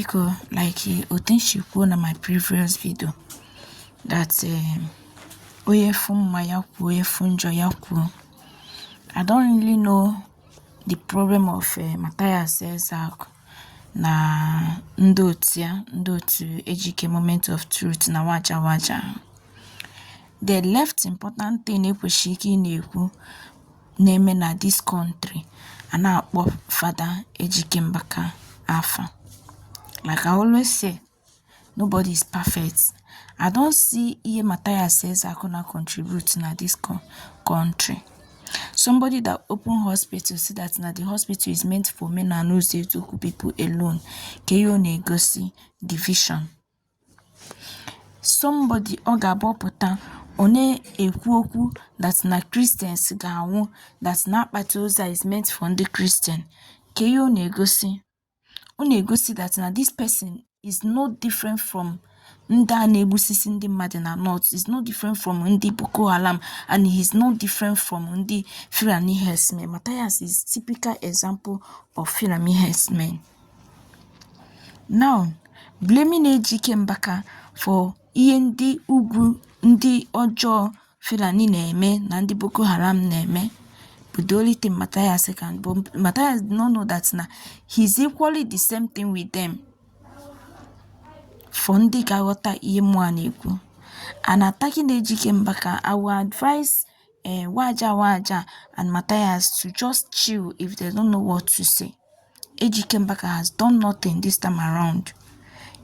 because like Otenshikwu on my previous video that I don't really know the problem of Mathias Ezeaku na ndotu Ejike Moment of Truth na Nwaja Nwaja. The left important thing ekweshiki na-ekwu na-eme na this country a na-akpọ Father Ejike Mbaka afa. Like I always say, nobody is perfect. I don't see ihe Mathias Ezeaku na contribute na this country. Somebody that open hospital say that na the hospital is meant for men and Ezeaku people alone. Keyo negosi division. Somebody ogabopota one ekwu that na Christians ga-anwụ, that na akpati oza is meant for the Christian. Keyo negosi. Negosi that na this person is no different from Nda Nebusisi Ndi Madina North, is no different from Ndi Boko Haram, and he is no different from Ndi Fulani herdsmen. Mathias is typical example of Fulani herdsmen. Now, blaming Ejike Mbaka for Ndi Ugwu, Ndi Ojo Fulani na-eme na Ndi Boko Haram na-eme. But the only thing Mathias can, but Mathias did not know that now he's equally the same thing with them. For ndị ga-aghọta ihe mụ na-ekwu. And attacking Ejike Mbaka, I will advise Nwaja Nwaja and Mathias to just chill if they don't know what to say. Ejike Mbaka has done nothing this time around.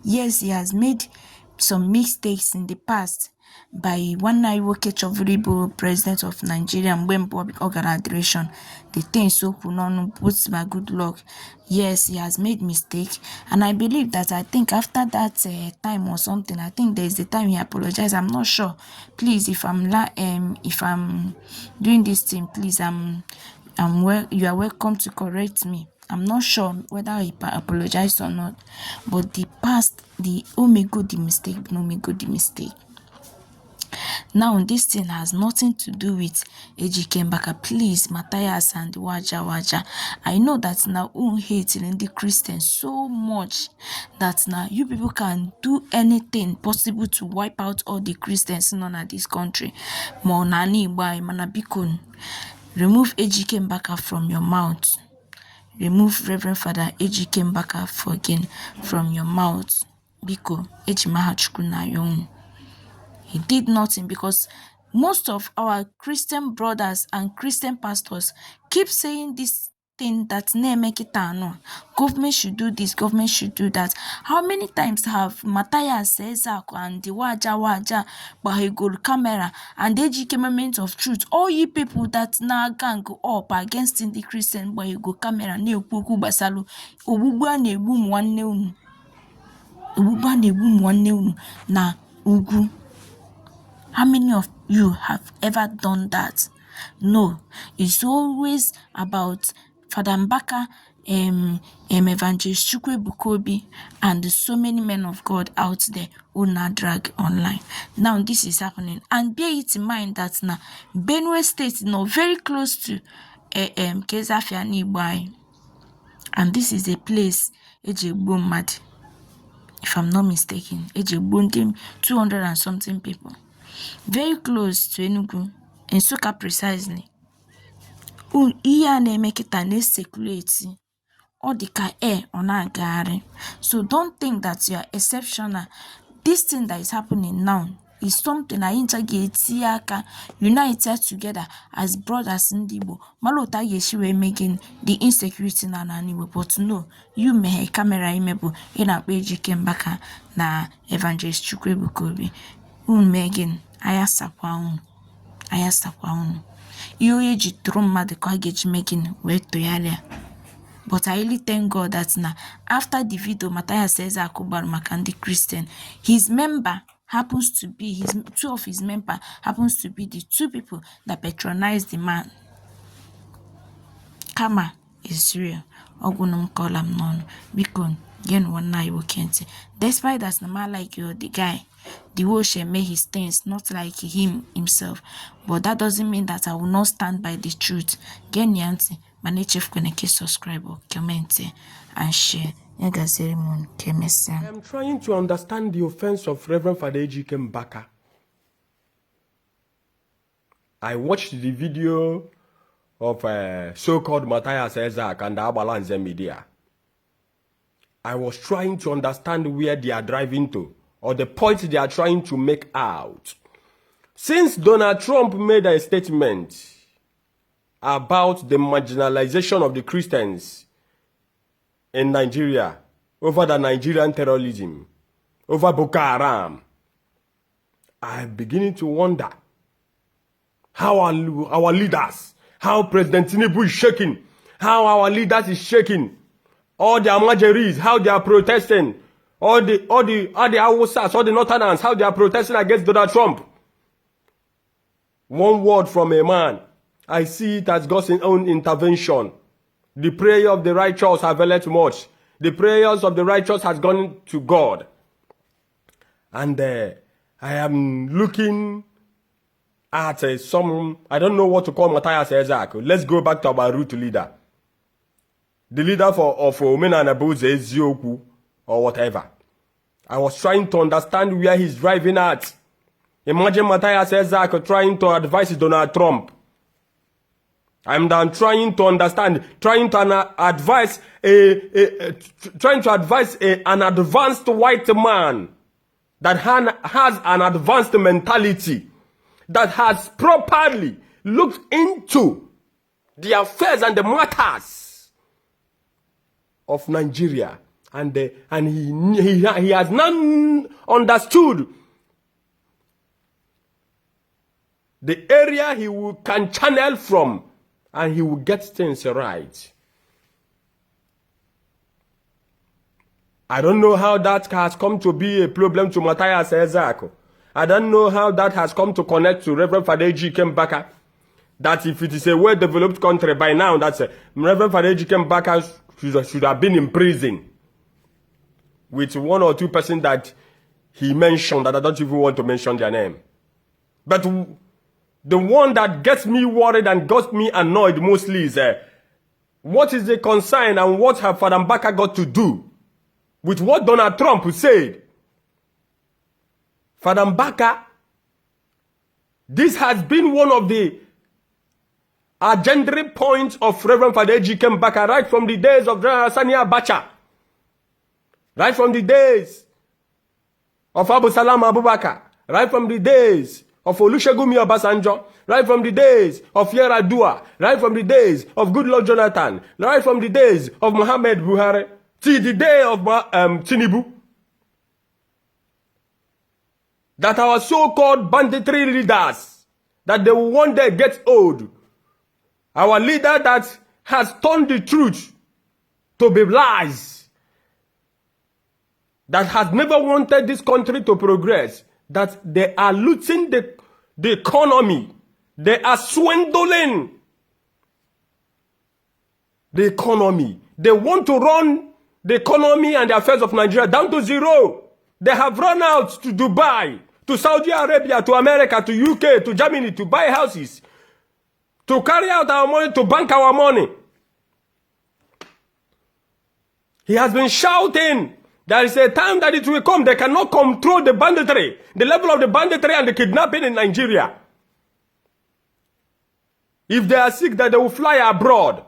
Yes, he has made some mistakes in the past by one Ejike Mbaka, president of Nigeria, when public organization, the thing so kunono puts my good luck. Yes, he has made mistake, and I believe that I think after that time or something, I think there is the time he apologized. I'm not sure. Please, if I'm doing this thing, please, you are welcome to correct me. I'm not sure whether he apologized or not, but the past, the mistake. Now, this thing has nothing to do with Ejike Mbaka. Please, Mathias and Nwaja Nwaja, I know that now you hate the Christians so much that now you people can do anything possible to wipe out all the Christians in this country. Remove Ejike Mbaka from your mouth. Remove Reverend Father Ejike Mbaka from your mouth. Biko, Ejimahachukwu na yon. He did nothing, because most of our Christian brothers and Christian pastors keep saying this thing that government should do this, government should do that. How many times have Mathias Ezeaku and Nwaja Nwaja Bahegol camera and Ejike Moment of Truth, all you people that na gang up against the Christian Bahegol camera na-ekwu basalu ogbugbu na-egbu nwanne unu na ugwu? How many of you have ever done that? No, it's always about Father Mbaka, Evangelist Ebuka Obi, and so many men of God out there who now drag online. Now this is happening, and bear it in mind that now Benue State is not very close to Kezafia nearby, and this is a place Ejigbo mad, if I'm not mistaken. Ejigbo 200 and something people. Very close to Enugu, in Nsukka precisely. Iya na-eme kita na-circulate ọ dịka air ọ na-agagharị. So don't think that you are exceptional. This thing that is happening now is something anyị ncha ga-eti aka united together as brothers ndị Igbo. Mara otu a ga-esi wee megin the insecurity na Igbo. But no, you meghe camera imebụ ị na-akpọ Ejike Mbaka na Evangelist Ebuka Obi. Megin ayasakwa unu. Ihe onye ji tụrụ mmadụ ka a ga-eji megin wee tụgharịa. But I really thank God that now after the video Mathias Ezeaku gbara maka ndị Christian, his member happens to be two of his members happens to be the two people that patronized the man. Karma is real. Ogunum kolam non bikon gen one night wokente. Despite that, no man like you, the guy, the Oshe made his things not like him himself. But that doesn't mean that I will not stand by the truth. Gen yanti, manechef kweneke subscribe or comment and share. I am trying to understand the offense of Reverend Father Ejike Mbaka. I watched the video of so-called Mathias Ezeaku and the Abalanze media. I was trying to understand where they are driving to, or the point they are trying to make out. Since Donald Trump made a statement about the marginalization of the Christians in Nigeria over the Nigerian terrorism, over Boko Haram, I'm beginning to wonder how our leaders, how President Tinubu is shaking, how our leaders is shaking, all the Amajeris, how they are protesting, all the Awusas, all the Northerners, how they are protesting against Donald Trump. One word from a man, I see it as God's own intervention. The prayer of the righteous availeth much. The prayers of the righteous has gone to God. And I am looking at some, I don't know what to call Mathias Ezeaku. Let's go back to our root leader. The leader of Omena and Ezeaku or whatever. I was trying to understand where he's driving at. Imagine Mathias Ezeaku trying to advise Donald Trump. I'm then trying to understand, trying to advise an advanced white man that has an advanced mentality, that has properly looked into the affairs and the matters of Nigeria, and he has now understood the area can channel from, and he will get things right. I don't know how that has come to be a problem to Mathias Ezeaku. I don't know how that has come to connect to Reverend Father Ejike Mbaka. That if it is a well-developed country by now, that's Reverend Father Ejike Mbaka should have been in prison with one or two persons that he mentioned that I don't even want to mention their name. But the one that gets me worried and got me annoyed mostly is what is the concern and what have Father Mbaka got to do with what Donald Trump said? Father Mbaka, this has been one of the agenda points of Reverend Father Ejike Mbaka right from the days of Sani Abacha, right from the days of Abu Salam Abubakar, right from the days of Olusegun Obasanjo, right from the days of Yar'Adua, right from the days of Goodluck Jonathan, right from the days of Muhammad Buhari, till the day of Tinubu, that our so-called banditry leaders, that they will one day get old. Our leader that has turned the truth to be lies, that has never wanted this country to progress, that they are looting the economy. They are swindling the economy. They want to run the economy and the affairs of Nigeria down to zero. They have run out to Dubai, to Saudi Arabia, to America, to UK, to Germany, to buy houses, to carry out our money, to bank our money. He has been shouting, there is a time that it will come, they cannot control the banditry, the level of the banditry and the kidnapping in Nigeria. If they are sick, that they will fly abroad.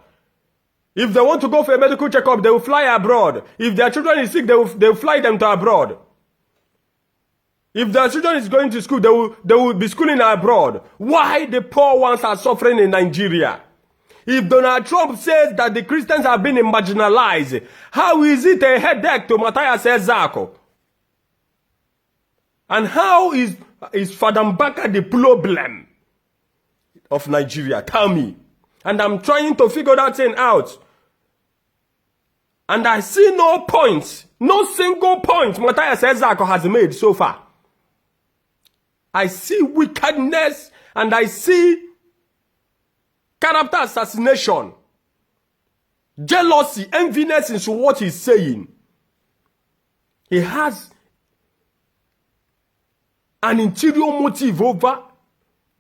If they want to go for a medical checkup, they will fly abroad. If their children is sick, they will fly them to abroad. If their children is going to school, they will be schooling abroad. Why the poor ones are suffering in Nigeria? If Donald Trump says that the Christians have been marginalized, how is it a headache to Mathias Ezeaku? And how is Father Mbaka the problem of Nigeria? Tell me. And I'm trying to figure that thing out. And I see no point, no single point Mathias Ezeaku has made so far. I see wickedness and I see character assassination, jealousy, enviness into what he's saying. He has an interior motive over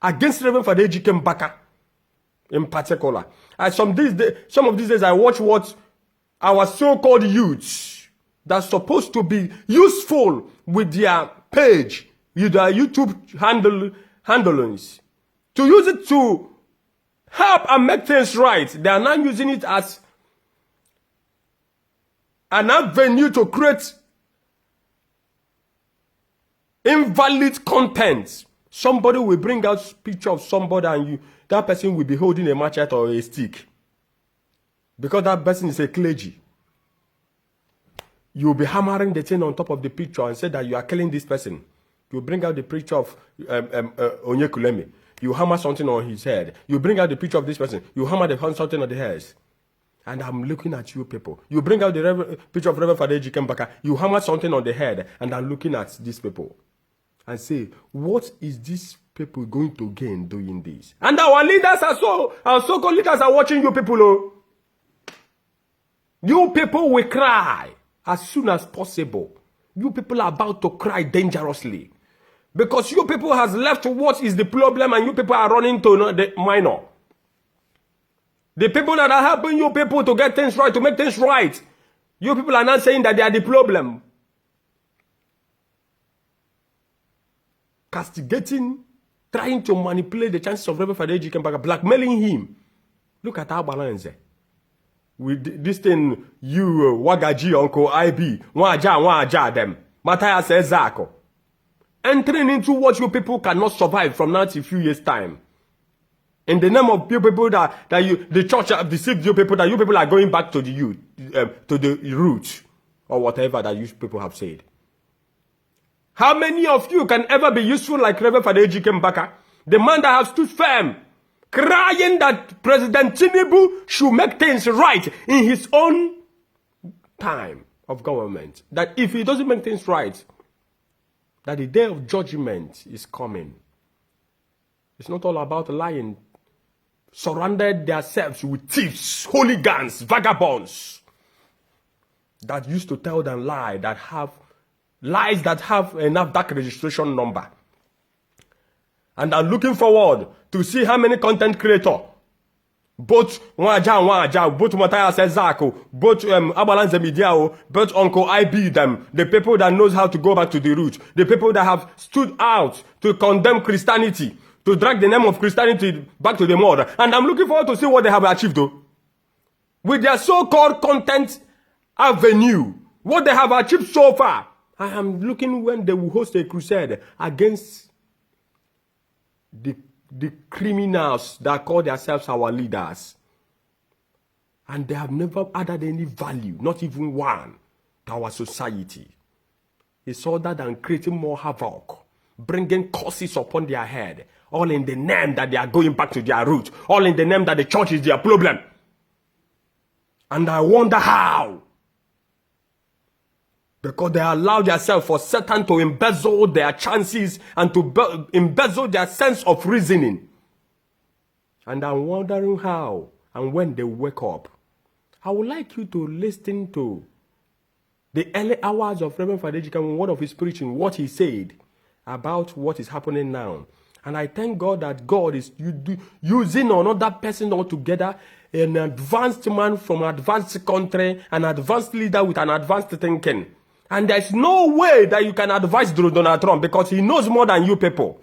against Reverend Father Ejike Mbaka in particular. And some of these days I watch what our so-called youths that's supposed to be useful with their page, with their YouTube handlings, to use it to help and make things right. They are now using it as an avenue to create invalid content. Somebody will bring out picture of somebody and that person will be holding a machete or a stick. Because that person is a clergy. You'll be hammering the thing on top of the picture and say that you are killing this person. You bring out the picture of Onyekulemi. You hammer something on his head. You bring out the picture of this person. You hammer something on the hairs. And I'm looking at you people. You bring out the picture of Reverend Father Ejike Mbaka. You hammer something on the head. And I'm looking at these people. And say, what is these people going to gain doing this? And our leaders are our so-called leaders are watching you people. Oh. You people will cry as soon as possible. You people are about to cry dangerously. Because you people has left what is the problem and you people are running to the minor. The people that are helping you people to get things right, to make things right. You people are not saying that they are the problem. Castigating, trying to manipulate the chances of Reverend Father Ejike Mbaka, blackmailing him. Look at our balance. With this thing, you, Wagaji, Uncle IB, Nwaja Nwaja, them, Mathias Ezeaku, entering into what you people cannot survive from now to a few years' time. In the name of you people the church have deceived you people, that you people are going back to the youth, to the root, or whatever that you people have said. How many of you can ever be useful like Reverend Father Ejike Mbaka, the man that has stood firm, crying that President Tinubu should make things right in his own time of government? That if he doesn't make things right, that the day of judgment is coming. It's not all about lying. Surrounded themselves with thieves, hooligans, vagabonds that used to tell them lies that have enough dark registration number. And I'm looking forward to see how many content creators, both Nwaja Nwaja, both Mathias Ezeaku, both Abalanze Media, both Uncle IB, them, the people that knows how to go back to the root, the people that have stood out to condemn Christianity, to drag the name of Christianity back to the mud. And I'm looking forward to see what they have achieved though. With their so-called content avenue, what they have achieved so far. I am looking when they will host a crusade against the criminals that call themselves our leaders. And they have never added any value, not even one, to our society. It's other than creating more havoc, bringing curses upon their head, all in the name that they are going back to their root, all in the name that the church is their problem. And I wonder how. Because they allow themselves for Satan to embezzle their chances and to embezzle their sense of reasoning. And I'm wondering how and when they wake up. I would like you to listen to the early hours of Reverend Father Ejike, one of his preaching, what he said about what is happening now. And I thank God that God is using another person altogether, an advanced man from an advanced country, an advanced leader with an advanced thinking. And there's no way that you can advise Donald Trump because he knows more than you people.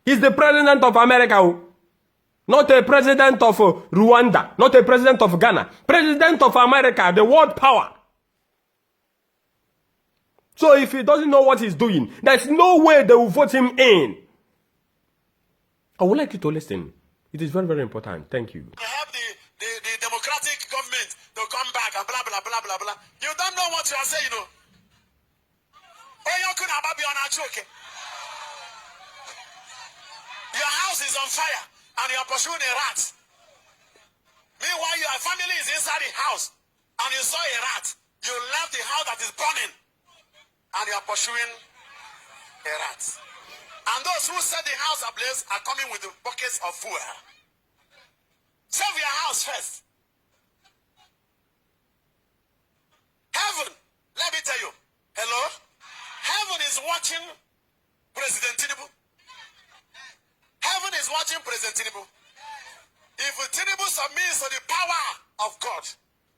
He's the president of America, not a president of Rwanda, not a president of Ghana. President of America, the world power. So if he doesn't know what he's doing, there's no way they will vote him in. I would like you to listen. It is very, very important. Thank you. You have the democratic government to come back and blah, blah, blah, blah, blah. You don't know what you are saying, you know. Your house is on fire and you are pursuing a rat. Meanwhile, your family is inside the house and you saw a rat. You left the house that is burning and you are pursuing a rat. And those who set the house ablaze are coming with the buckets of fuel. Save your house first. Heaven, let me tell you. Hello? Heaven is watching President Tinubu. Heaven is watching President Tinubu. If Tinubu submits to the power of God,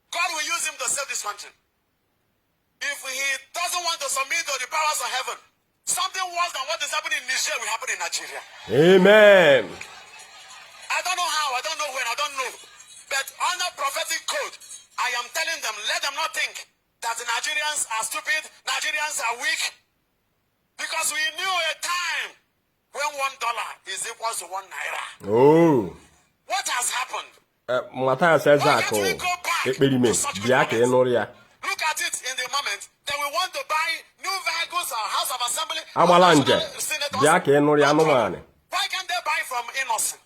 God will use him to save this country. if he doesn't want to submit to the powers of heaven, something worse than what is happening in Niger will happen in Nigeria. Amen. I don't know how, I don't know when, I don't know. But under prophetic code, I am telling them, let them not think that the Nigerians are stupid, Nigerians are weak. Because we knew a time when $1 is equal to 1 naira. Oh. What has happened? Mathias Ezeaku. Look at it in the moment that we want to buy new vehicles or House of Assembly. Why can't they buy from innocent?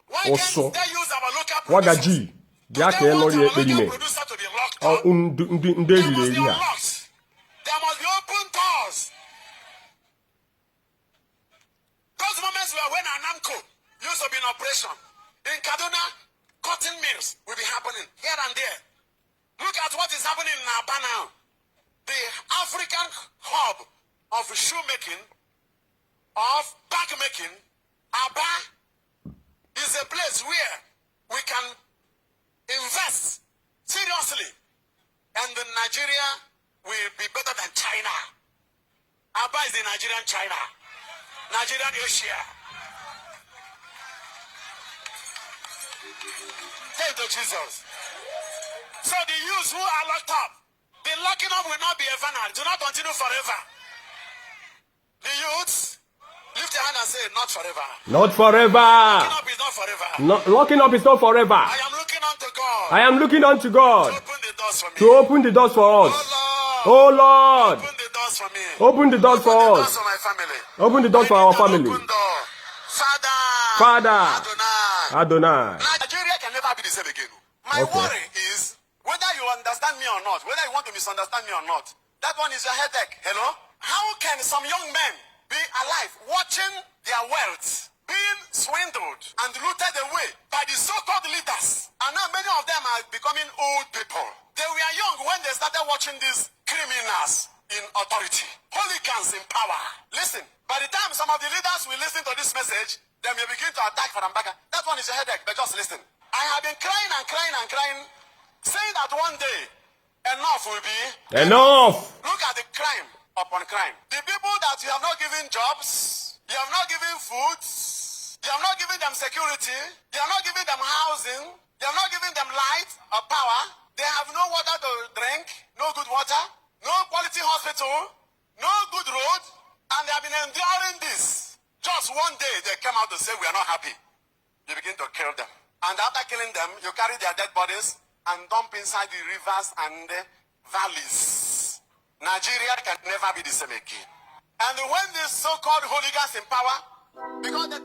Why can't they use our local producers? Do they want our local producer to be locked up? There must be unlocked. There must be open doors. Those moments were when Anamco used to be in operation. In Kaduna, cotton mills will be happening here and there. Look at what is happening in Aba now. The African hub of shoemaking, of bag making, Aba is a place where we can invest seriously, and the Nigeria will be better than China. Aba is the Nigerian China, Nigerian Asia. Thank you, Jesus. So the youths who are locked up, the locking up will not be eternal. Do not continue forever. The youths, lift your hand and say, not forever. Not forever. Locking up is not forever. Locking up is not forever. I am looking unto God. I am looking unto God. To open the doors for me. To open the doors for us. Oh Oh Lord. Lord. Open the doors for me. Open the doors for Open the us. doors for my family. Open the doors for our family. Open door. Father. Father. Adonai. Nigeria can never be the same again. My worry is whether you understand me or not, whether you want to misunderstand me or not. That one is your headache. Hello? How can some young men be alive watching their wealth being swindled and looted away by the so-called leaders? And now many of them are becoming old people. They were young when they started watching these criminals in authority, hooligans in power. Listen, by the time some of the leaders will listen to this message, they may begin to attack Nwaja Mbaka. That one is a headache, but just listen. I have been crying and crying and crying, saying that one day, enough will be enough. Look at the crime upon crime. The people that you have not given jobs, you have not given food, you have not given them security, you have not given them housing, you have not given them light or power, they have no water to drink, no good water, no quality hospital, no good road, and they have been enduring this. Just one day they came out to say we are not happy. You begin to kill them. And after killing them, you carry their dead bodies and dump inside the rivers and the valleys. Nigeria can never be the same again. And when these so-called hooligans in power, because they